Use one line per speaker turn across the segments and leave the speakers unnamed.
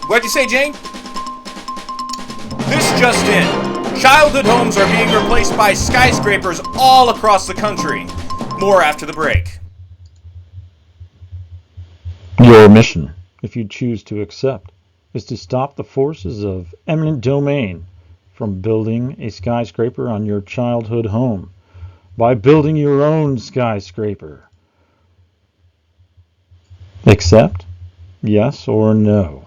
What'd you say, Jane? This just in. Childhood homes are being replaced by skyscrapers all across the country. More after the break.
Your mission, if you choose to accept, is to stop the forces of eminent domain from building a skyscraper on your childhood home by building your own skyscraper. Accept? Yes or no?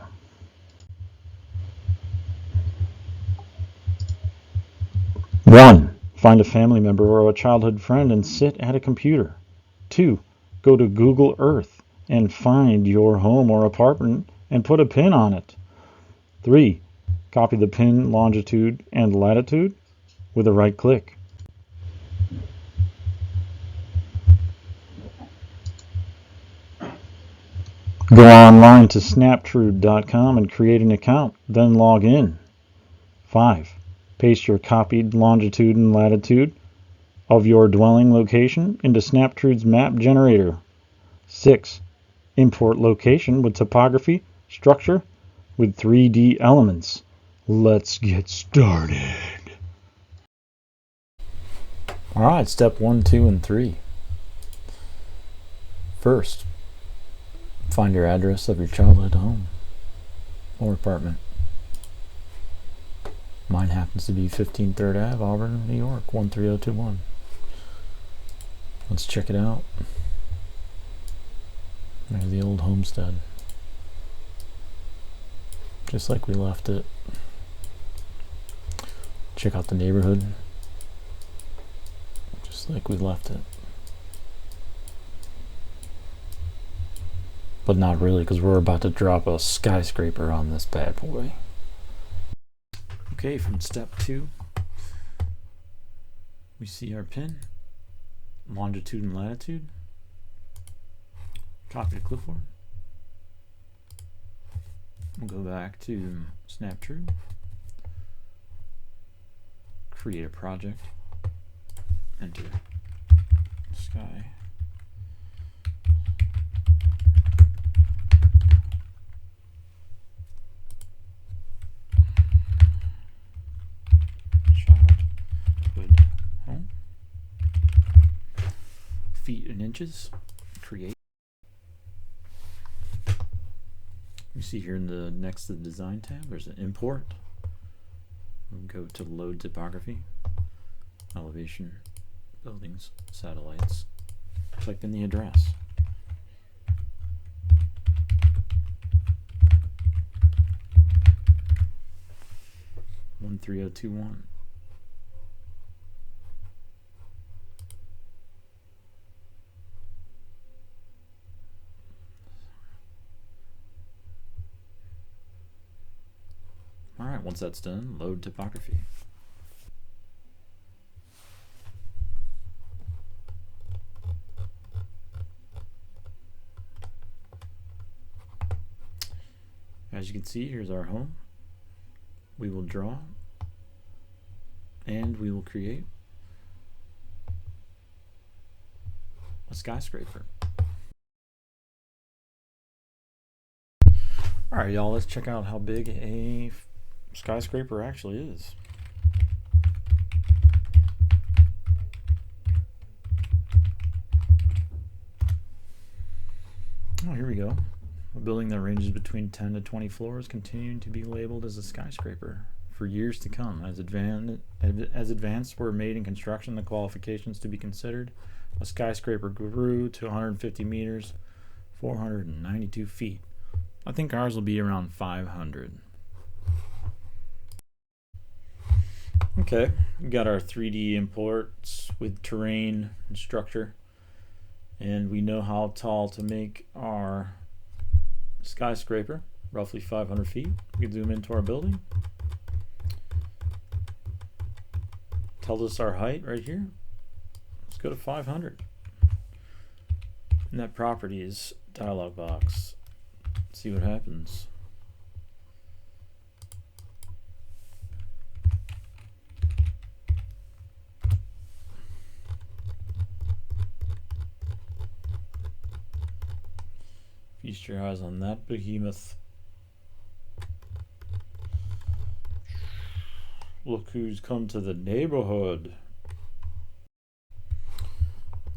One, find a family member or a childhood friend and sit at a computer. 2, go to Google Earth and find your home or apartment and put a pin on it. 3, copy the pin longitude and latitude with a right click. Go online to snaptrude.com and create an account, then log in. 5, paste your copied longitude and latitude of your dwelling location into Snaptrude's map generator. 6, import location with topography, structure, with 3D elements. Let's get started. Alright, step 1, 2, and 3. First, find your address of your childhood home or apartment. Mine happens to be 15 3rd Ave, Auburn, New York, 13021. Let's check it out. There's the old homestead. Just like we left it. Check out the neighborhood. Just like we left it. But not really, because we're about to drop a skyscraper on this bad boy. Okay, from step 2, we see our pin, longitude and latitude. Copy to clipboard. We'll go back to Snaptrude. Create a project. Enter sky. Childhood home. Feet and inches. Create. You see here in the next to the design tab, there's an import. We'll go to load topography, elevation, buildings, satellites. Click in the address. One 3021. Alright, once that's done, load topography. As you can see, here's our home. We will draw and we will create a skyscraper. Alright, y'all, let's check out how big a skyscraper actually is. Oh, here we go. A building that ranges between 10 to 20 floors, continuing to be labeled as a skyscraper for years to come. As advanced were made in construction, the qualifications to be considered, a skyscraper grew to 150 meters, 492 feet. I think ours will be around 500. Okay, we got our 3D imports with terrain and structure, and we know how tall to make our skyscraper, roughly 500 feet. We can zoom into our building. Tells us our height right here. Let's go to 500. Net properties dialog box. See what happens. Feast your eyes on that behemoth. Look who's come to the neighborhood.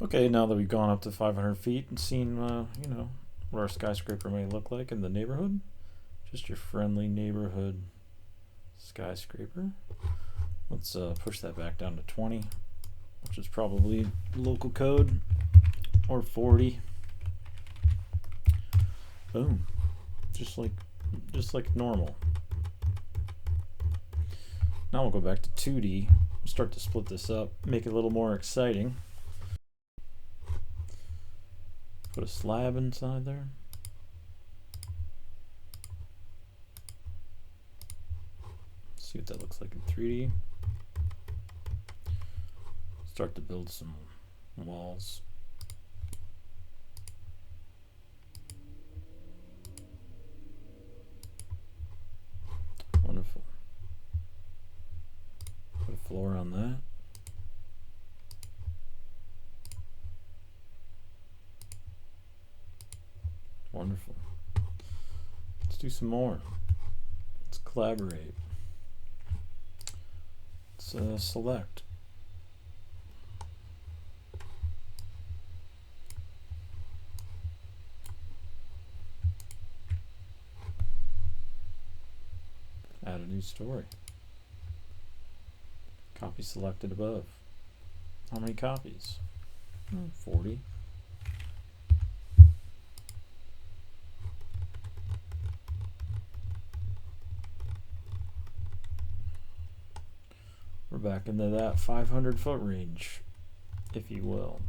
Okay, now that we've gone up to 500 feet and seen, what our skyscraper may look like in the neighborhood, just your friendly neighborhood skyscraper. Let's push that back down to 20, which is probably local code, or 40. Boom, just like normal. Now we'll go back to 2D, start to split this up, make it a little more exciting. Put a slab inside there. See what that looks like in 3D. Start to build some walls. Wonderful. Put a floor on that. Wonderful. Let's do some more. Let's collaborate. Let's select. Add a new story. Copy selected above. How many copies? 40. We're back into that 500-foot range, if you will.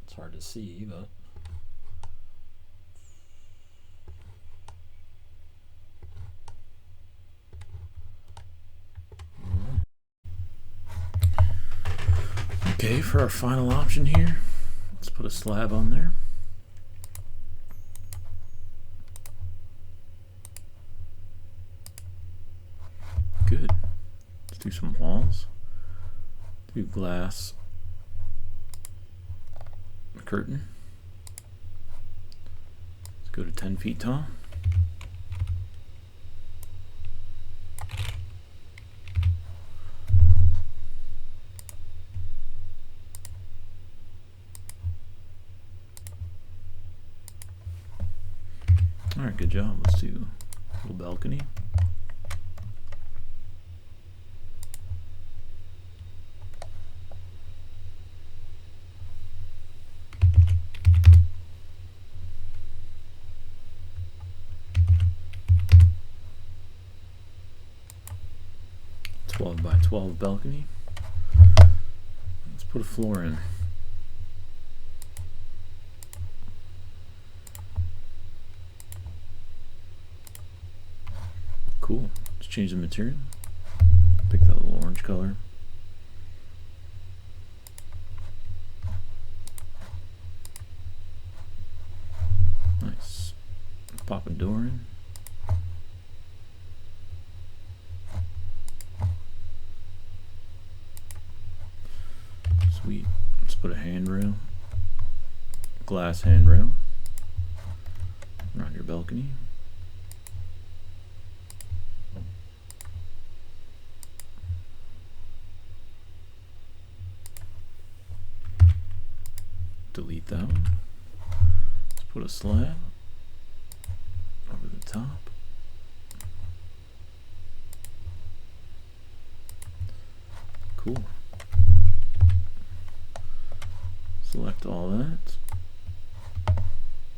It's hard to see, but okay, for our final option here, let's put a slab on there. Good. Let's do some walls. Do glass. A curtain. Let's go to 10 feet tall. Alright, good job. Let's do a little balcony. By 12 balcony. Let's put a floor in. Cool. Let's change the material. Pick that little orange color. Nice. Pop a door in. Sweet. Let's put a handrail, glass handrail around your balcony. Delete that one. Let's put a slab over the top. Cool. Select all that.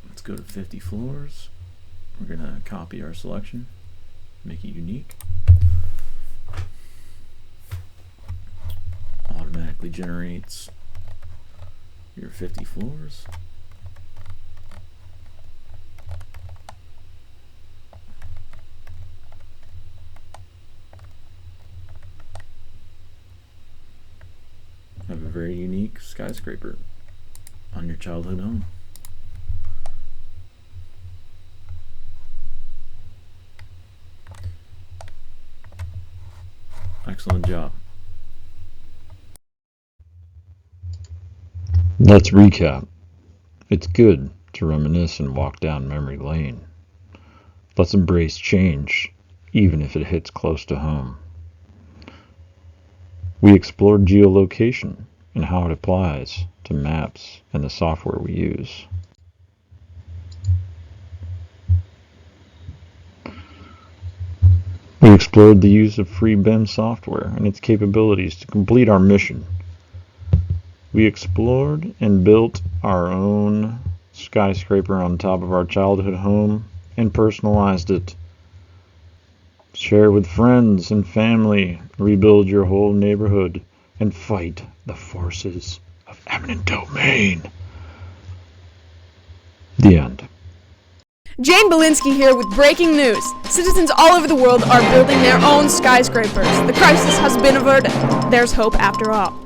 Let's go to 50 floors. We're going to copy our selection, make it unique. Automatically generates your 50 floors. Have a very unique skyscraper on your childhood home. Excellent job.
Let's recap. It's good to reminisce and walk down memory lane. Let's embrace change, even if it hits close to home. We explored geolocation and how it applies to maps and the software we use. We explored the use of free BIM software and its capabilities to complete our mission. We explored and built our own skyscraper on top of our childhood home and personalized it. Share with friends and family, rebuild your whole neighborhood, and fight the forces of eminent domain. The end.
Jane Belinsky here with breaking news. Citizens all over the world are building their own skyscrapers. The crisis has been averted. There's hope after all.